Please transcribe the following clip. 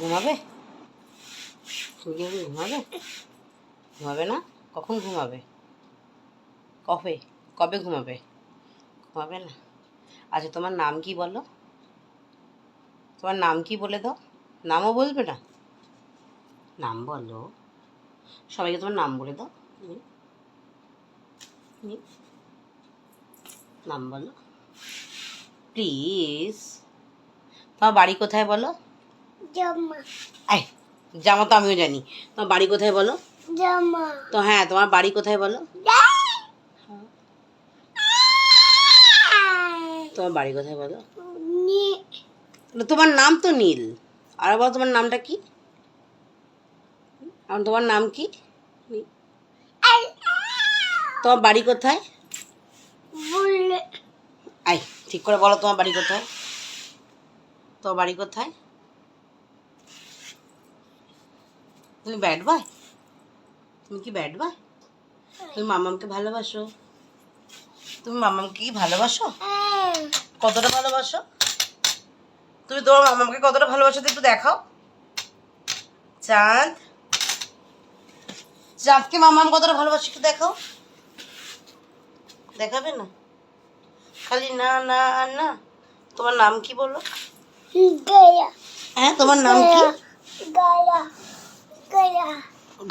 ঘুমাবে? তুমি কি ঘুমাবে? ঘুমাবে না? কখন ঘুমাবে? কবে কবে ঘুমাবে? ঘুমাবে না? আচ্ছা, তোমার নাম কি বলো? তোমার নাম কি বলে দাও। নামও বলবে না? নাম বলো। সবাইকে তোমার নাম বলে দাও। নাম বলো প্লিজ। তোমার বাড়ি কোথায় বলো? জামা। এই, জামা তো আমিও জানি। তোমার বাড়ি কোথায় বলো? জামা। তো হ্যাঁ, তোমার বাড়ি কোথায় বলো? তোমার বাড়ি কোথায় বলো? তোমার নাম তো নীল। আর বলো তোমার নামটা কি? তোমার নাম কি? তোমার বাড়ি কোথায়? আই, ঠিক করে বলো তোমার বাড়ি কোথায়? তোমার বাড়ি কোথায়? তুমি ব্যাড বয়? তুমি কি ব্যাড বয়? তুমি মামামকে ভালোবাসো? তুমি মামামকে কি ভালোবাসো? কতটা ভালোবাসো? তুমি তোমার মামামকে কতটা ভালোবাসো একটু দেখাও। চাঁদ, চাঁদকে মামাম কতটা ভালোবাসো একটু দেখাও। দেখাবে না? খালি না না আর না। তোমার নাম কি বলো? গায়া। হ্যাঁ, তোমার নাম কি? গায়া। গায়া।